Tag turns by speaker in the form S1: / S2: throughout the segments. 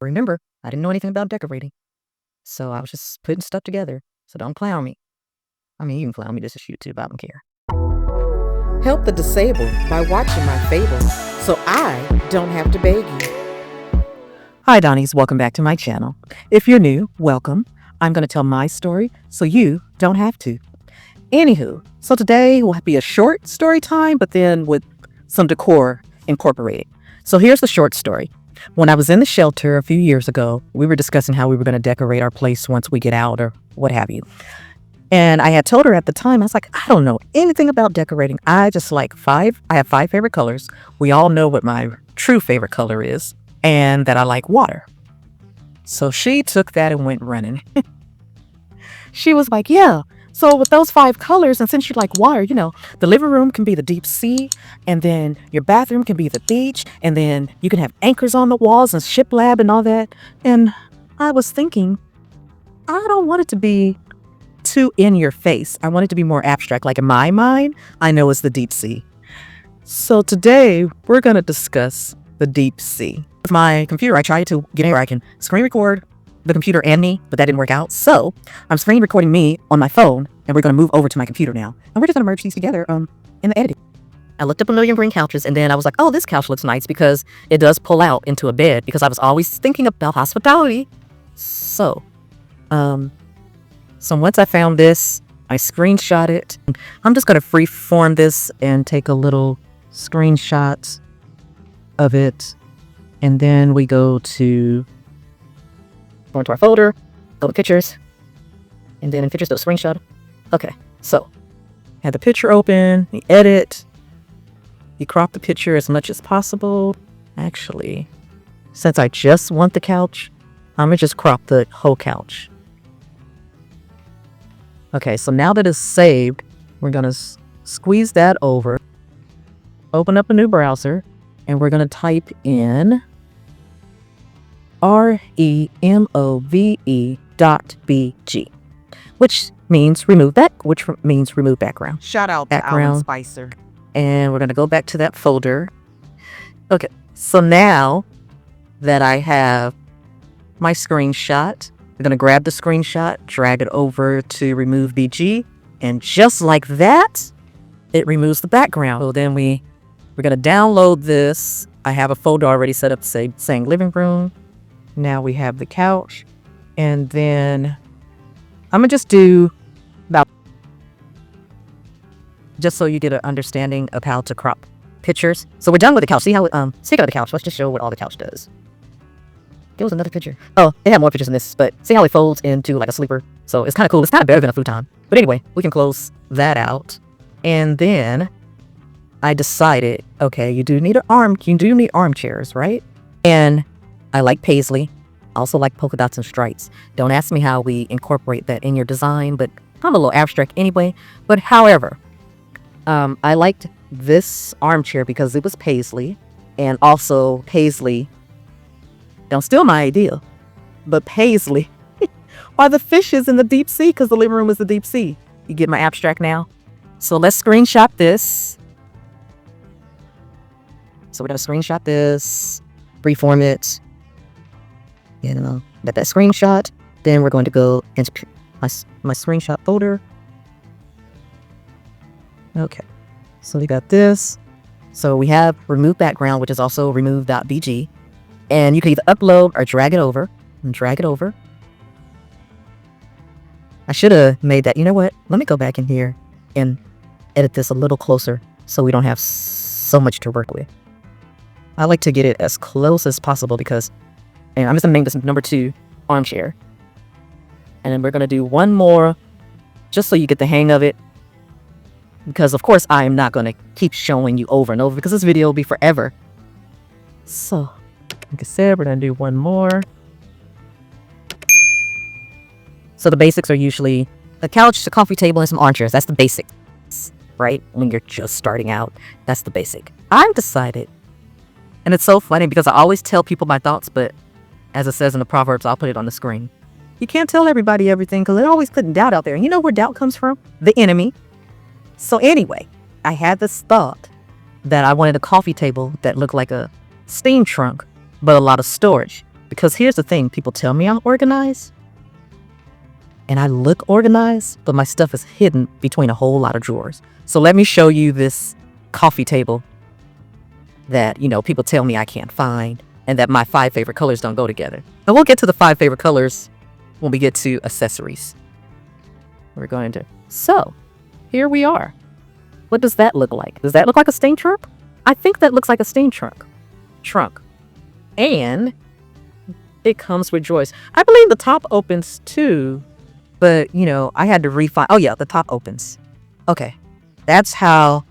S1: Remember, I didn't know anything about decorating, so I was just putting stuff together. So don't clown me. I mean, you can clown me. This is YouTube. I don't care.
S2: Help the disabled by watching my fables so I don't have to beg you.
S1: Hi, Dawnies. Welcome back to my channel. If you're new, welcome. I'm going to tell my story so you don't have to. Anywho, so today will be a short story time, but then with some decor incorporated. So here's the short story. When I was in the shelter a few years ago, we were discussing how we were going to decorate our place once we get out or what have you. And I had told her at the time, I was like, I don't know anything about decorating. I just like I have 5 favorite colors. We all know what my true favorite color is, and that I like water. So she took that and went running. She was like, yeah. So with those 5 colors, and since you like water, you know, the living room can be the deep sea, and then your bathroom can be the beach, and then you can have anchors on the walls and shiplap and all that. And I was thinking, I don't want it to be too in your face. I want it to be more abstract. Like in my mind, I know it's the deep sea. So today we're going to discuss the deep sea. With my computer, I tried to get where I can screen record the computer and me, but that didn't work out. So I'm screen recording me on my phone, and we're going to move over to my computer now. And we're just going to merge these together in the editing. I looked up a million green couches, and then I was like, oh, this couch looks nice because it does pull out into a bed, because I was always thinking about hospitality. So once I found this, I screenshot it. I'm just going to freeform this and take a little screenshot of it. And then we go into our folder, go to pictures, and then in pictures, do a screenshot. Okay, so have the picture open, you edit, you crop the picture as much as possible. Actually, since I just want the couch, I'm gonna just crop the whole couch. Okay, so now that it's saved, we're gonna squeeze that over, open up a new browser, and we're gonna type in Remove.bg, which means remove background.
S2: Shout out to Alan Spicer.
S1: And we're going to go back to that folder. Okay, so now that I have my screenshot, we're going to grab the screenshot, drag it over to Remove.bg, and just like that, it removes the background. So then we're going to download this. I have a folder already set up saying living room. Now we have the couch, and then I'm gonna just do about, just so you get an understanding of how to crop pictures. So we're done with the couch. See how speaking of the couch, let's just show what all the couch does. There was another picture. Oh, it had more pictures than this, but see how it folds into like a sleeper. So it's kind of cool. It's kind of better than a futon. But anyway, we can close that out, and then I decided, okay, you do need armchairs, right? And I like Paisley, also like polka dots and stripes. Don't ask me how we incorporate that in your design, but I'm a little abstract anyway. But however, I liked this armchair because it was Paisley, and also Paisley, don't steal my idea, but Paisley are the fishes in the deep sea, because the living room is the deep sea. You get my abstract now? So let's screenshot this. So we're going to screenshot this, freeform it, you know, that screenshot. Then we're going to go into my screenshot folder. Okay, so we got this. So we have remove background, which is also remove.bg. And you can either upload or drag it over. I should have made that. You know what? Let me go back in here and edit this a little closer so we don't have so much to work with. I like to get it as close as possible because, and I'm just gonna name this number 2 armchair. And then we're gonna do one more just so you get the hang of it. Because of course I am not gonna keep showing you over and over because this video will be forever. So, like I said, we're gonna do one more. So the basics are usually a couch, a coffee table, and some armchairs. That's the basics, right? When you're just starting out, that's the basic. I've decided, and it's so funny because I always tell people my thoughts, but as it says in the Proverbs, I'll put it on the screen. You can't tell everybody everything because they're always putting doubt out there. And you know where doubt comes from? The enemy. So anyway, I had this thought that I wanted a coffee table that looked like a steam trunk, but a lot of storage. Because here's the thing, people tell me I'm organized, and I look organized, but my stuff is hidden between a whole lot of drawers. So let me show you this coffee table that, you know, people tell me I can't find, and that my 5 favorite colors don't go together. And we'll get to the 5 favorite colors when we get to accessories. We're going to. So here we are. What does that look like? Does that look like a stain trunk? I think that looks like a stain trunk. And it comes with drawers. I believe the top opens too, but you know, I had to refine. Oh yeah, the top opens. Okay. That's how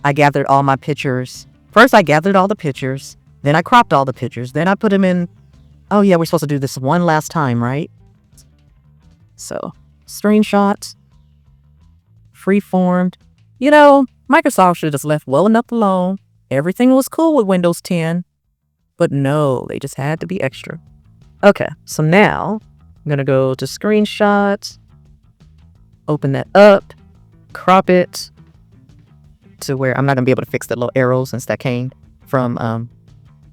S1: I gathered all my pictures. First, I gathered all the pictures. Then I cropped all the pictures. Then I put them in. Oh yeah, we're supposed to do this one last time, right? So, screenshots, freeformed. You know, Microsoft should have just left well enough alone. Everything was cool with Windows 10. But no, they just had to be extra. Okay, so now I'm going to go to screenshots, open that up, crop it to where I'm not going to be able to fix the little arrows since that came from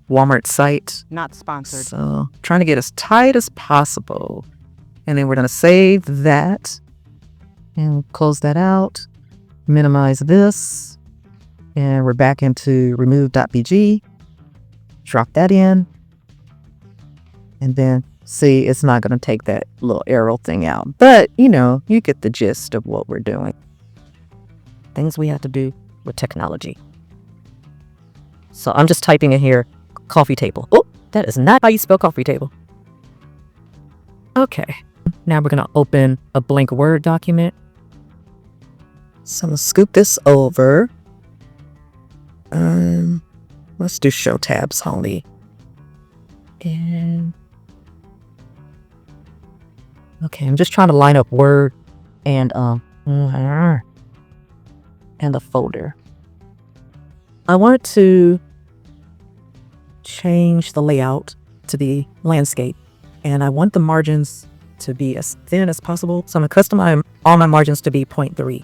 S1: Walmart's site.
S2: Not sponsored.
S1: So trying to get as tight as possible. And then we're going to save that and close that out, minimize this, and we're back into Remove.bg. Drop that in. And then, see, it's not going to take that little arrow thing out. But, you know, you get the gist of what we're doing. Things we have to do with technology. So I'm just typing in here, coffee table. Oh, that is not how you spell coffee table. Okay. Now we're going to open a blank Word document. So I'm going to scoop this over. Let's do show tabs only. And okay, I'm just trying to line up Word and the folder. I want to change the layout to the landscape, and I want the margins to be as thin as possible. So I'm gonna customize all my margins to be 0.3,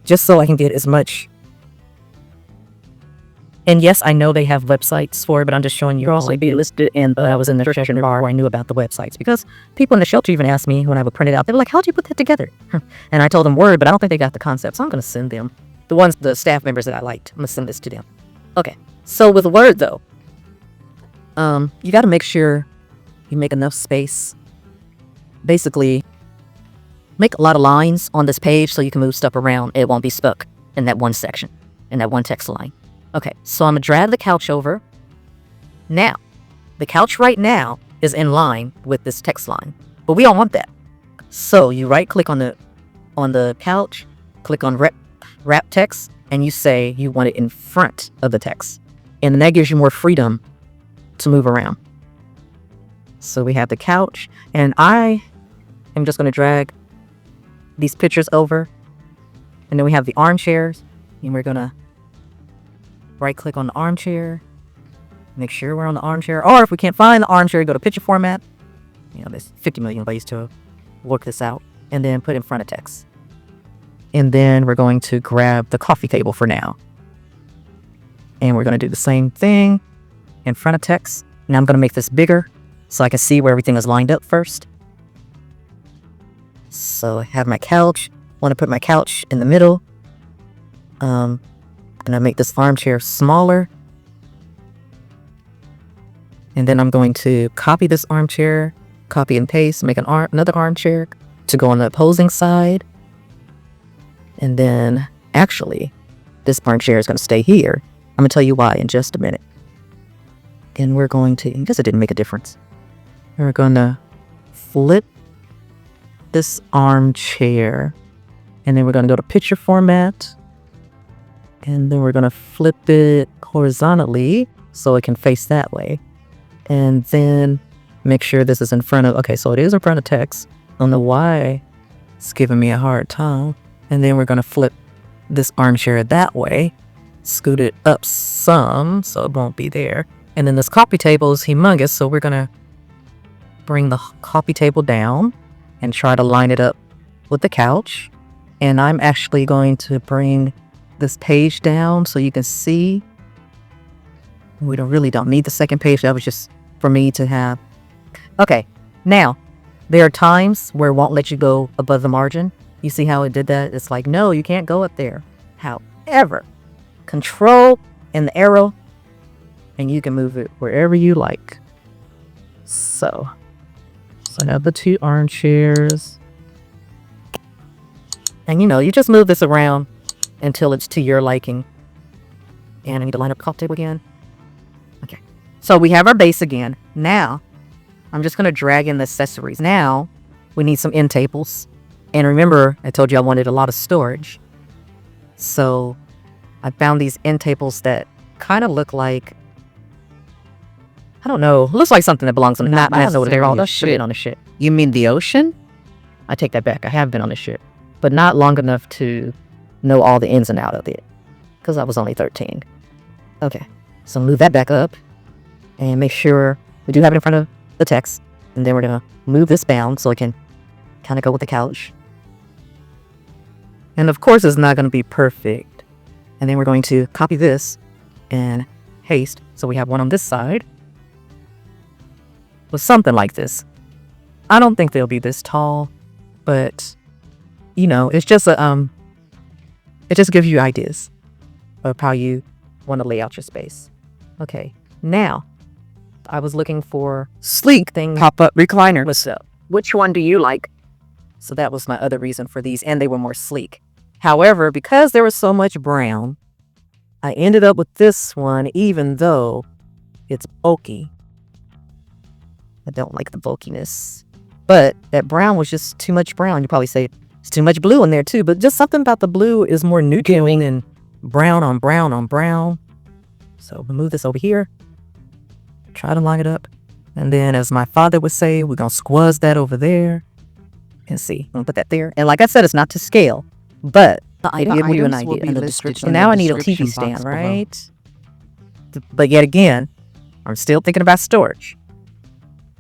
S1: just so I can get as much. And yes, I know they have websites for it, but I'm just showing you. Also be listed in. I was in the session bar where I knew about the websites, because people in the shelter even asked me when I would print it out. They were like, "How'd you put that together?" And I told them Word, but I don't think they got the concept. So I'm going to send them the staff members that I liked. I'm going to send this to them. Okay. So with Word though, you got to make sure you make enough space. Basically, make a lot of lines on this page so you can move stuff around. It won't be stuck in that one section, in that one text line. Okay, so I'm gonna drag the couch over. Now, the couch right now is in line with this text line, but we don't want that. So you right click on the couch, click on wrap text, and you say you want it in front of the text. And then that gives you more freedom to move around. So we have the couch, and I am just gonna drag these pictures over. And then we have the armchairs, and we're gonna right click on the armchair, make sure we're on the armchair, or if we can't find the armchair, go to picture format. You know, there's 50 million ways to work this out, and then put in front of text. And then we're going to grab the coffee table for now, and we're going to do the same thing in front of text. Now I'm going to make this bigger so I can see where everything is lined up first. So I have my couch. I want to put my couch in the middle. And I make this armchair smaller. And then I'm going to copy this armchair, copy and paste, make another armchair to go on the opposing side. And then actually, this armchair is going to stay here. I'm going to tell you why in just a minute. And we're going to, I guess it didn't make a difference. We're going to flip this armchair. And then we're going to go to picture format. And then we're going to flip it horizontally so it can face that way. And then make sure this is in front of, okay, so it is in front of text. I don't know why it's giving me a hard time. And then we're going to flip this armchair that way, scoot it up some so it won't be there. And then this coffee table is humongous, so we're going to bring the coffee table down and try to line it up with the couch. And I'm actually going to bring this page down so you can see. We really don't need the second page. That was just for me to have Okay, now there are times where it won't let you go above the margin. You see how it did that? It's like, no, you can't go up there. However, control and the arrow, and you can move it wherever you like. So I have the 2 armchairs. And you just move this around until it's to your liking. And I need to line up the coffee table again. Okay. So we have our base again. Now, I'm just going to drag in the accessories. Now, we need some end tables. And remember, I told you I wanted a lot of storage. So I found these end tables that kind of look like, I don't know, looks like something that belongs on the
S2: Not
S1: I don't know what they're all
S2: necessarily a
S1: been on the ship.
S2: You mean the ocean?
S1: I take that back. I have been on the ship, but not long enough to know all the ins and out of it because I was only 13. Okay, so move that back up and make sure we do have it in front of the text. And then we're going to move this down so it can kind of go with the couch. And of course, it's not going to be perfect. And then we're going to copy this and paste. So we have one on this side with something like this. I don't think they'll be this tall, but it's just it just gives you ideas of how you want to lay out your space. Okay, now I was looking for sleek thing
S2: Pop-up recliner.
S1: What's up? Which one do you like? So that was my other reason for these, and they were more sleek. However, because there was so much brown, I ended up with this one, even though it's bulky. I don't like the bulkiness, but that brown was just too much brown. You probably say it's too much blue in there too, but just something about the blue is more neutral than brown on brown on brown. So we'll move this over here. Try to line it up. And then, as my father would say, we're going to squaz that over there. And see, I'm going to put that there. And like I said, it's not to scale, but it gives you an idea in the description. So now I need a TV stand, right? But yet again, I'm still thinking about storage.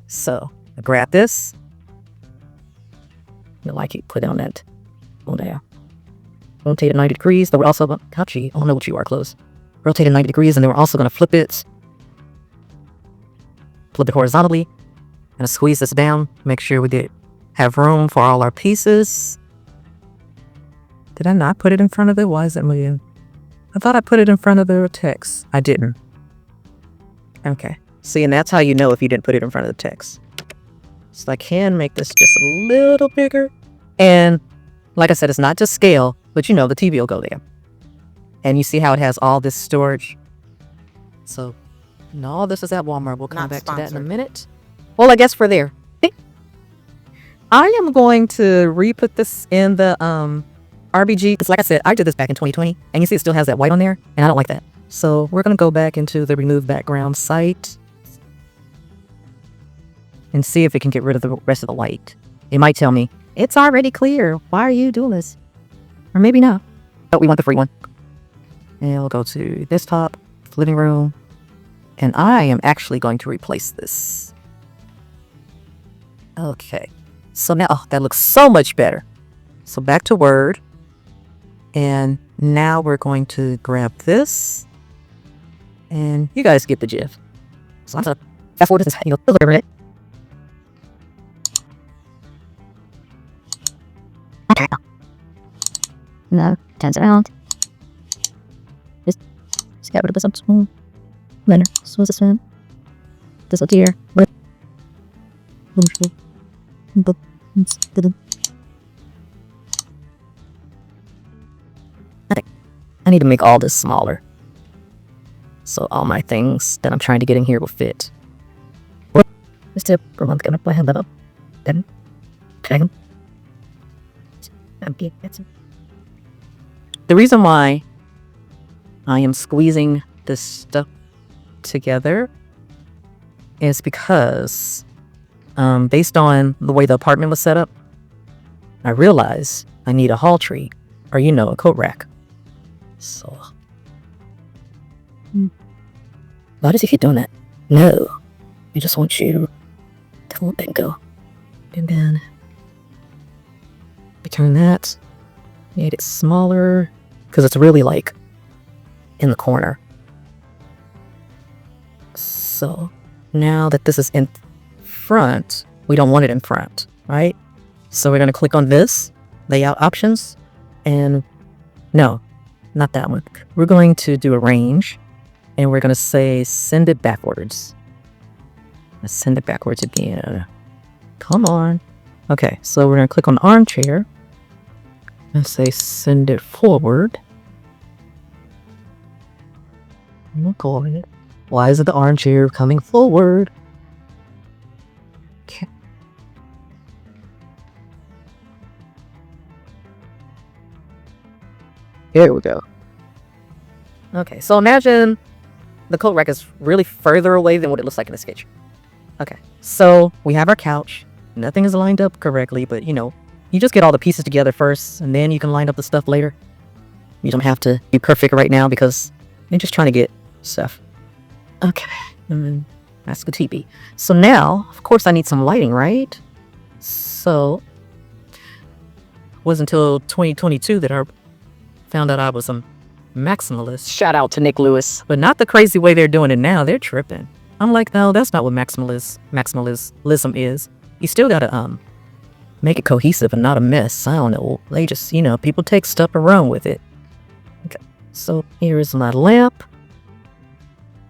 S1: So I grab this. I like it. Put it on that. Oh, there. Rotate it 90 degrees. Then we're also going to, I don't know what you are, close. Rotate it 90 degrees, and then we're also going to flip it. Flip it horizontally. And squeeze this down. Make sure we have room for all our pieces. Did I not put it in front of it? Why is it moving? I thought I put it in front of the text. I didn't. Okay. See, and that's how you know if you didn't put it in front of the text. So I can make this just a little bigger. And like I said, it's not just scale, but the TV will go there. And you see how it has all this storage. So, and all this is at Walmart. We'll come
S2: Not
S1: back to that in a
S2: sponsored.
S1: minute. Well, I guess for there. I am going to re-put this in the RBG. Because like I said, I did this back in 2020. And you see it still has that white on there. And I don't like that. So we're going to go back into the remove background site. And see if it can get rid of the rest of the white. It might tell me, it's already clear. Why are you doing this? Or maybe not. But we want the free one. And we'll go to desktop, living room. And I am actually going to replace this. Okay. So now, that looks so much better. So back to Word. And now we're going to grab this. And you guys get the gif. So I'm going to fast forward this, look over it. Okay. No, turns around. Just get rid of this small. Then, so what's this one? This up here. I need to make all this smaller. So all my things that I'm trying to get in here will fit. This tip, I'm gonna play that up. Then, drag them. The reason why I am squeezing this stuff together is because based on the way the apartment was set up, I realized I need a hall tree or a coat rack. So why does he keep doing that? No, I just want you to let that go. And then we turn that, made it smaller because it's really like in the corner. So now that this is in front, we don't want it in front, right? So we're going to click on this, layout options, and no, not that one. We're going to do arrange, and we're going to say send it backwards. Let's send it backwards again. Come on. Okay, so we're going to click on armchair and say send it forward. Look on it. Why is it the armchair coming forward? Okay. Here we go. Okay, so imagine the coat rack is really further away than what it looks like in the sketch. Okay, so we have our couch. Nothing is lined up correctly, but you know, you just get all the pieces together first, and then you can line up the stuff later. You don't have to be perfect right now because you're just trying to get stuff. Okay, and then that's the TV. So now, of course, I need some lighting, right? So, it wasn't until 2022 that I found out I was a maximalist. Shout out to Nick Lewis. But not the crazy way they're doing it now. They're tripping. I'm like, no, that's not what maximalism is. You still gotta make it cohesive and not a mess. I don't know. They just, you know, people take stuff and run with it. Okay, so here is my lamp.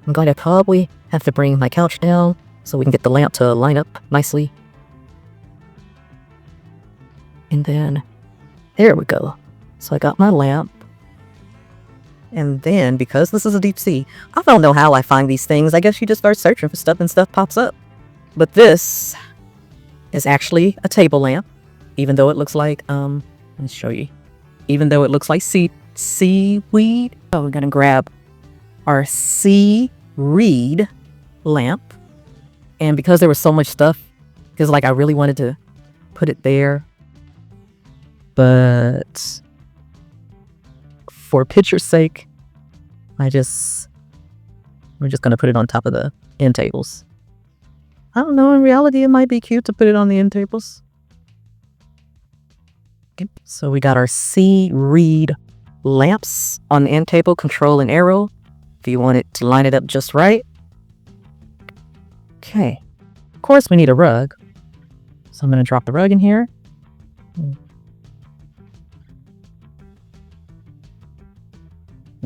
S1: I'm glad I probably have to bring my couch down so we can get the lamp to line up nicely. And then, there we go. So I got my lamp. And then, because this is a deep sea, I don't know how I find these things. I guess you just start searching for stuff and stuff pops up. But this is actually a table lamp, even though it looks like, let me show you. Even though it looks like seaweed. So we're gonna grab our sea reed lamp. And because there was so much stuff, because like I really wanted to put it there, but for picture's sake, we're just gonna put it on top of the end tables. I don't know, in reality it might be cute to put it on the end tables. Okay. So we got our sea reed lamps on the end table, control and arrow, if you want it to line it up just right. Okay, of course we need a rug. So I'm gonna drop the rug in here.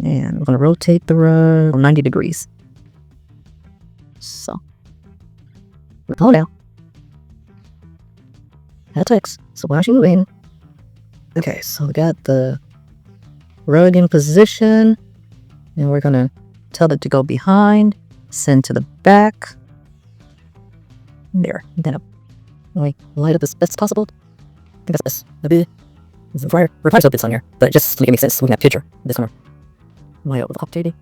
S1: And we're going to rotate the rug 90 degrees. So, hold down. That takes. So while you moving. Okay, so we got the rug in position. And we're going to tell it to go behind. Send to the back. There. And then we light up as best as possible. I think that's best. Maybe reply to bits on here. But just to make it make sense, so we can have a picture. This one. Light up with updating.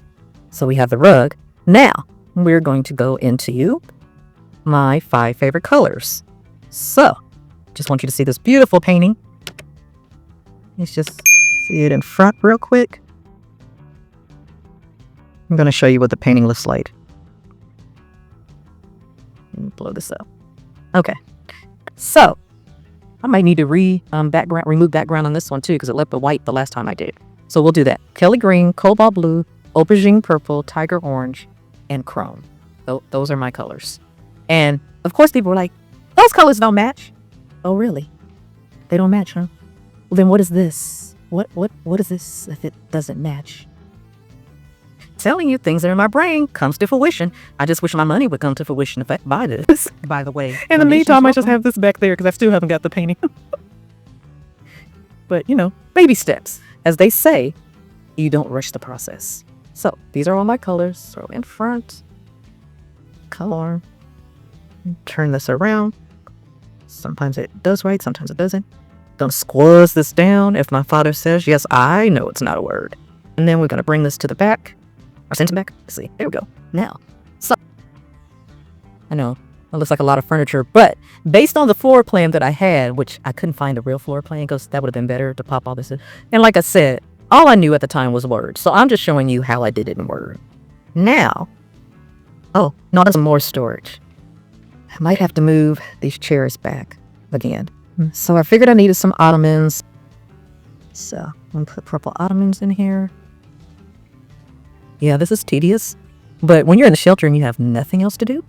S1: So we have the rug. Now we're going to go into my 5 favorite colors. So just want you to see this beautiful painting. Let's just see it in front real quick. I'm going to show you what the painting looks like. Let me blow this up. Okay. So I might need to remove background on this one too, because it left the white the last time I did. So we'll do that. Kelly green, cobalt blue, aubergine purple, tiger orange, and chrome. Those are my colors. And of course people were like, those colors don't match. Oh really? They don't match, huh? Well then what is this? What is this if it doesn't match? Telling you things that are in my brain comes to fruition. I just wish my money would come to fruition if I buy this. By the way.
S2: In the meantime, I just have this back there because I still haven't got the painting.
S1: But you know, baby steps. As they say, you don't rush the process. So these are all my colors. So in front, color, turn this around. Sometimes it does right, sometimes it doesn't. Don't squeeze this down. If my father says, yes, I know it's not a word. And then we're going to bring this to the back. Or center back. Let's see. There we go. Now, so I know it looks like a lot of furniture, but based on the floor plan that I had, which I couldn't find a real floor plan because that would have been better to pop all this in. And like I said, all I knew at the time was Word. So I'm just showing you how I did it in Word. Now, oh, no, there's some more storage. I might have to move these chairs back again. So I figured I needed some ottomans. So I'm going to put purple ottomans in here. Yeah, this is tedious. But when you're in the shelter and you have nothing else to do,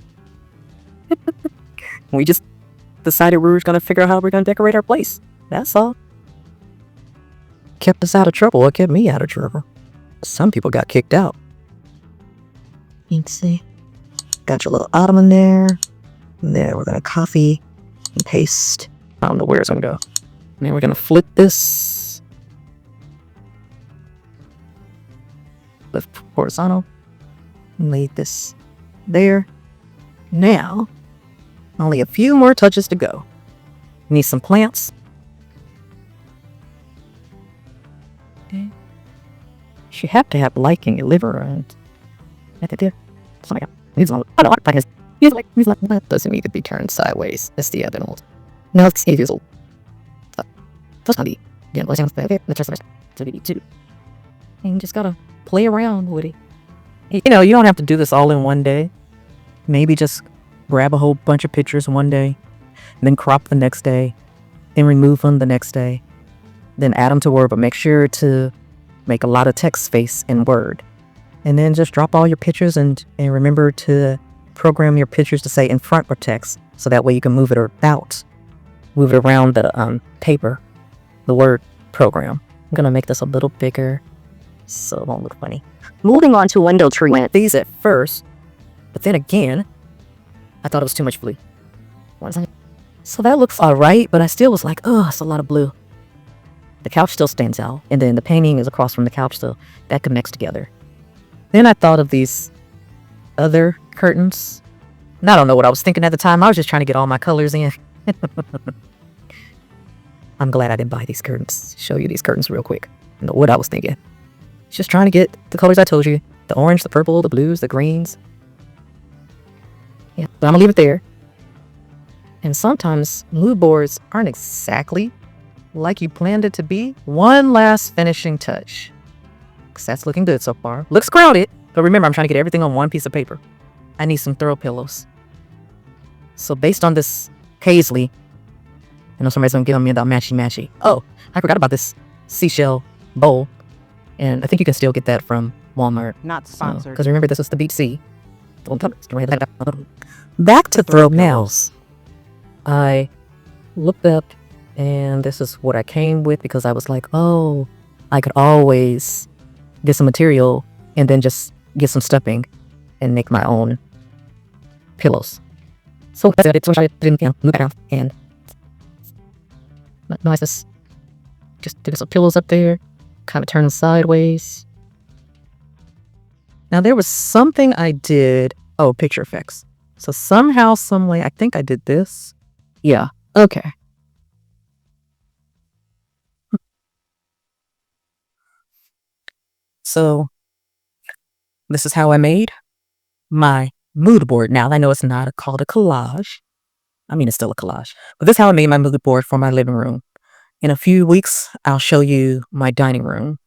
S1: We just decided we were going to figure out how we're going to decorate our place. That's all. Kept us out of trouble. It kept me out of trouble. Some people got kicked out. You can see. Got your little ottoman there. And then we're going to copy and paste. I don't know where it's going to go. And then we're going to flip this. Lift horizontal. And lay this there. Now, only a few more touches to go. Need some plants. Okay. You have to have light in your living room. Doesn't need to be turned sideways. That's the other one. No, it's 8 years old. And you just gotta play around with it. You know, you don't have to do this all in one day. Maybe just grab a whole bunch of pictures one day, then crop the next day, then remove them the next day, then add them to Word, but make sure to make a lot of text space in Word. And then just drop all your pictures and remember to program your pictures to say in front or text, so that way you can move it about, move it around the paper, the Word program. I'm gonna make this a little bigger so it won't look funny. Moving on to window treatment. These at first, but then again, I thought it was too much blue. So that looks alright, but I still was like, oh, it's a lot of blue. The couch still stands out, and then the painting is across from the couch, so that connects together. Then I thought of these other curtains. And I don't know what I was thinking at the time. I was just trying to get all my colors in. I'm glad I didn't buy these curtains. Show you these curtains real quick. I know what I was thinking. Just trying to get the colors I told you. The orange, the purple, the blues, the greens. Yeah, but I'm gonna leave it there. And sometimes mood boards aren't exactly like you planned it to be. One last finishing touch. Because that's looking good so far. Looks crowded, but remember, I'm trying to get everything on one piece of paper. I need some throw pillows. So based on this Paisley, I know somebody's gonna give me that matchy. Oh, I forgot about this seashell bowl. And I think you can still get that from Walmart.
S2: Not sponsored.
S1: Because remember, this is the Beach Sea. Back to throw nails. I looked up, and this is what I came with, because I was like, oh, I could always get some material and then just get some stuffing and make my own pillows. So that's it. I didn't look around and nice. Just did some pillows up there, kind of turn them sideways. Now there was something I did. Oh, picture effects. So somehow, some way, I think I did this. Yeah. Okay. So this is how I made my mood board. Now I know it's not called a collage. I mean, it's still a collage, but this is how I made my mood board for my living room. In a few weeks, I'll show you my dining room,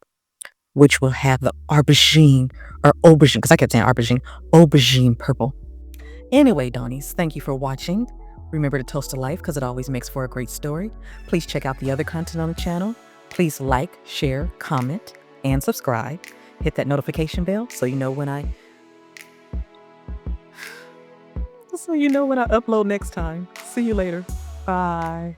S1: which will have the aubergine or aubergine, because I kept saying aubergine purple. Anyway, Dawnies, thank you for watching. Remember to toast to life, because it always makes for a great story. Please check out the other content on the channel. Please like, share, comment, and subscribe. Hit that notification bell so you know when I upload next time. See you later. Bye.